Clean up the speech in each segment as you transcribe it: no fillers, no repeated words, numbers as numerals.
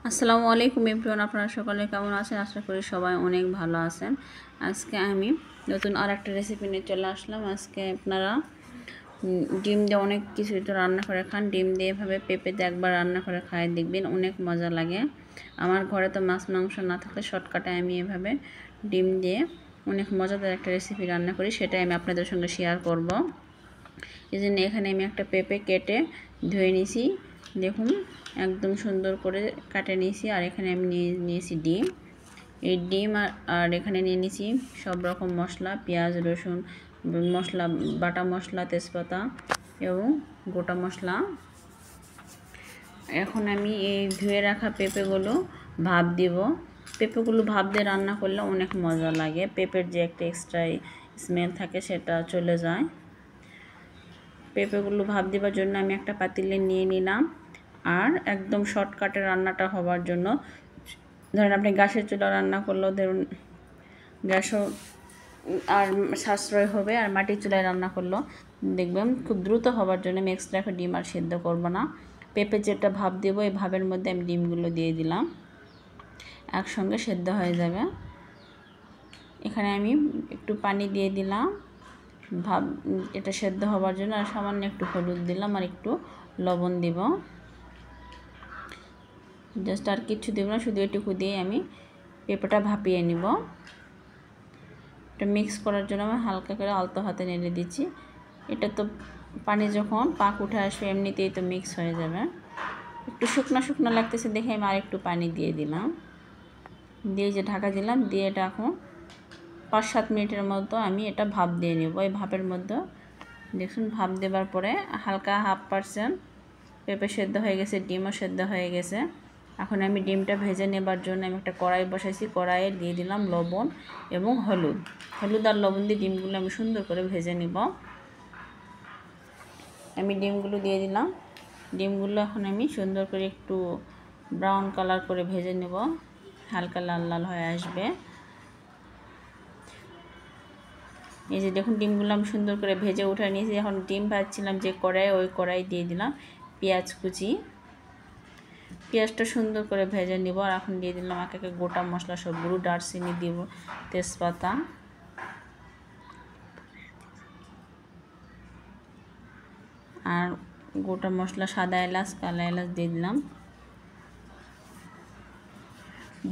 আসসালামু আলাইকুম এভরিওয়ান, আপনারা সকলে কেমন আছেন? আশা করি সবাই অনেক ভালো আছেন। আজকে আমি নতুন আরেকটা রেসিপি নিয়ে চলে আসলাম। আজকে আপনারা ডিম দিয়ে অনেক কিছু তো রান্না করে খান। ডিম দিয়ে এভাবে পেঁপে দিয়ে একবার রান্না করে খাই, দেখবেন অনেক মজা লাগে। আমার ঘরে তো মাছ মাংস না থাকলে শর্টকাটে আমি এভাবে ডিম দিয়ে অনেক মজাদার একটা রেসিপি রান্না করি, সেটাই আমি আপনাদের সঙ্গে শেয়ার করব। এই জন্য এখানে আমি একটা পেঁপে কেটে ধুয়ে নিয়েছি, দেখুন একদম সুন্দর করে কাটে নিয়েছি। আর এখানে আমি নিয়েছি ডিম। এই ডিম আর এখানে নিয়ে নিয়েছি সব রকম মশলা, পেঁয়াজ রসুন মশলা, বাটা মশলা, তেজপাতা এবং গোটা মশলা। এখন আমি এই ধুয়ে রাখা পেঁপেগুলো ভাপ দিব। পেঁপেগুলো ভাপ দিয়ে রান্না করলে অনেক মজা লাগে। পেঁপের যে একটা এক্সট্রা স্মেল থাকে সেটা চলে যায়। পেঁপেগুলো ভাপ দেওয়ার জন্য আমি একটা পাতিলে নিয়ে নিলাম। আর একদম শর্টকাটে রান্নাটা হওয়ার জন্য, ধরেন আপনি গ্যাসের চুলা রান্না করলেও ধরুন গ্যাসও আর সাশ্রয় হবে, আর মাটির চুলায় রান্না করলেও দেখবেন খুব দ্রুত হওয়ার জন্য আমি এক্সট্রা একটা ডিম আর সেদ্ধ করবো না। পেঁপে যেটা ভাপ দেবো এই ভাপের মধ্যে আমি ডিমগুলো দিয়ে দিলাম, একসঙ্গে সেদ্ধ হয়ে যাবে। এখানে আমি একটু পানি দিয়ে দিলাম ভাব এটা সেদ্ধ হওয়ার জন্য, আর সামান্য একটু হলুদ দিলাম আর একটু লবণ দিব। জাস্ট আর কিছু দেব না, শুধু এটুকু দিয়ে আমি পেঁপেটা ভাপিয়ে নিব। এটা মিক্স করার জন্য আমি হালকা করে আলতো হাতে নেড়ে দিচ্ছি। এটা তো পানি যখন পাক উঠে আসবে এমনিতেই তো মিক্স হয়ে যাবে। একটু শুকনো শুকনো লাগতেছে দেখে আমি আর একটু পানি দিয়ে দিলাম, দিয়ে যে ঢাকা দিলাম, দিয়ে এটা এখন 5-7 মিনিটের মতো আমি এটা ভাপ দিয়ে নেব। এই ভাপের মধ্যে দেখুন ভাপ দেওয়ার পরে হালকা 1/2% পেঁপে সেদ্ধ হয়ে গেছে, ডিমও সেদ্ধ হয়ে গেছে। এখন আমি ডিমটা ভেজে নেবার জন্য আমি একটা কড়াই বসাইছি। কড়াইয়ে দিয়ে দিলাম লবণ এবং হলুদ। হলুদ আর লবণ দিয়ে ডিমগুলো আমি সুন্দর করে ভেজে নিব। আমি ডিমগুলো দিয়ে দিলাম। ডিমগুলো এখন আমি সুন্দর করে একটু ব্রাউন কালার করে ভেজে নেব, হালকা লাল লাল হয়ে আসবে। এই যে দেখুন ডিমগুলো আমি সুন্দর করে ভেজে উঠে নিয়েছি। এখন ডিম ভাজছিলাম যে কড়াই, ওই কড়াই দিয়ে দিলাম পেঁয়াজ কুচি। পেঁয়াজটা সুন্দর করে ভেজে নিব। আর এখন দিয়ে দিলাম এক একে গোটা মশলা সবগুলো, দারচিনি দিব, তেজপাতা, আর গোটা মশলা সাদা এলাচ, কালো এলাচ দিয়ে দিলাম।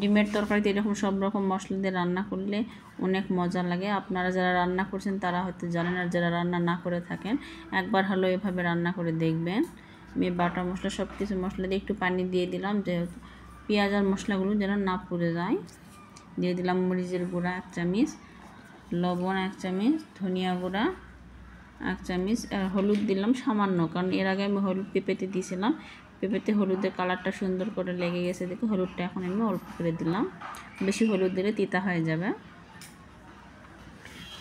ডিমের তরকারিতে এরকম সব রকম মশলা দিয়ে রান্না করলে অনেক মজা লাগে। আপনারা যারা রান্না করছেন তারা হয়তো জানেন, আর যারা রান্না না করে থাকেন একবার হলো এভাবে রান্না করে দেখবেন। আমি বাটা মশলা সব কিছু মশলা দিয়ে একটু পানি দিয়ে দিলাম, যেহেতু পেঁয়াজ আর মশলাগুলো যেন না পুড়ে যায়। দিয়ে দিলাম মরিচের গুঁড়া 1 চামচ, লবণ 1 চামচ, ধনিয়া গুঁড়া 1 চামচ, আর হলুদ দিলাম সামান্য, কারণ এর আগে আমি হলুদ পেঁপেতে দিয়েছিলাম। পেঁপেতে হলুদের কালারটা সুন্দর করে লেগে গেছে দেখে হলুদটা এখন আমি অল্প করে দিলাম, বেশি হলুদ দিলে তিতা হয়ে যাবে।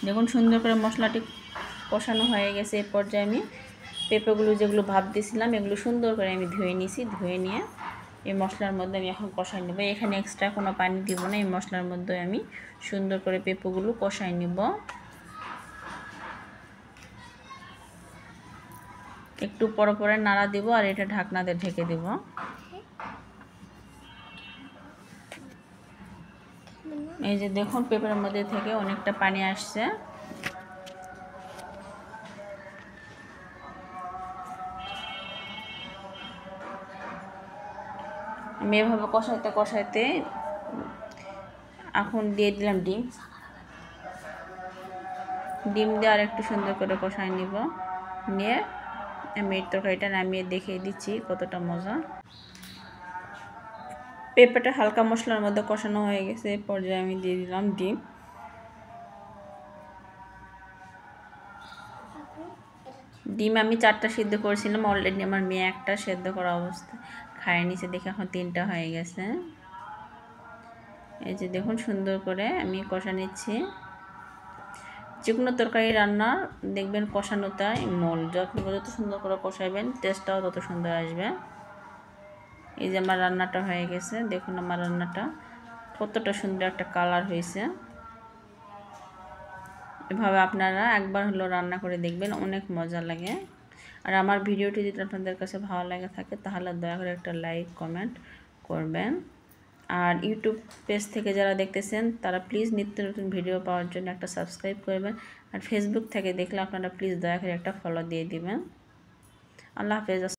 দেখুন সুন্দর করে মশলাটি কষানো হয়ে গেছে। এর পর্যায়ে আমি পেঁপেগুলো যেগুলো ভাপ দিয়েছিলাম এগুলো সুন্দর করে আমি ধুয়ে নিয়েছি। ধুয়ে নিয়ে এই মশলার মধ্যে আমি এখন কষাই নেব। এখানে এক্সট্রা কোনো পানি দিব না, এই মশলার মধ্যে আমি সুন্দর করে পেঁপেগুলো কষাই নেব। একটু পরে পরে নাড়া দিব আর এটা ঢাকনা দিয়ে ঢেকে দেব। এই যে দেখুন পেঁপের মধ্যে থেকে অনেকটা পানি আসছে। আমি এভাবে কষাইতে কষাইতে এখন দিয়ে দিলাম ডিম। ডিম দিয়ে আর একটু সুন্দর করে কষাই নিব। নিয়ে আমি এই তরকারিটা নামিয়ে দেখিয়ে দিচ্ছি কতটা মজা। পেঁপেটা হালকা মশলার মধ্যে কষানো হয়ে গেছে। এই পর্যায়ে আমি দিয়ে দিলাম ডিম। ডিম আমি 4টা সিদ্ধ করেছিলাম, অলরেডি আমার মেয়ে একটা সেদ্ধ করা অবস্থায় খায় নিচে দেখে এখন 3টা হয়ে গেছে। এই যে দেখুন সুন্দর করে আমি কষা নিচ্ছি। যে কোনো তরকারি রান্না দেখবেন কষানোটাই মূল, যত সুন্দর করে কষাইবেন টেস্টটাও তত সুন্দর আসবে। এই যে আমার রান্নাটা হয়ে গেছে, দেখুন আমার রান্নাটা কতটা সুন্দর একটা কালার হয়েছে। এভাবে আপনারা একবার হলো রান্না করে দেখবেন, অনেক মজা লাগে। আর আমার ভিডিওটি যদি আপনাদের কাছে ভালো লাগে থাকে তাহলে দয়া করে একটা লাইক কমেন্ট করবেন। আর ইউটিউব পেজ থেকে যারা দেখতেছেন তারা প্লিজ নিত্য নতুন ভিডিও পাওয়ার জন্য একটা সাবস্ক্রাইব করবেন। আর ফেসবুক থেকে দেখলে আপনারা প্লিজ দয়া করে একটা ফলো দিয়ে দিবেন। আল্লাহ হাফেজ।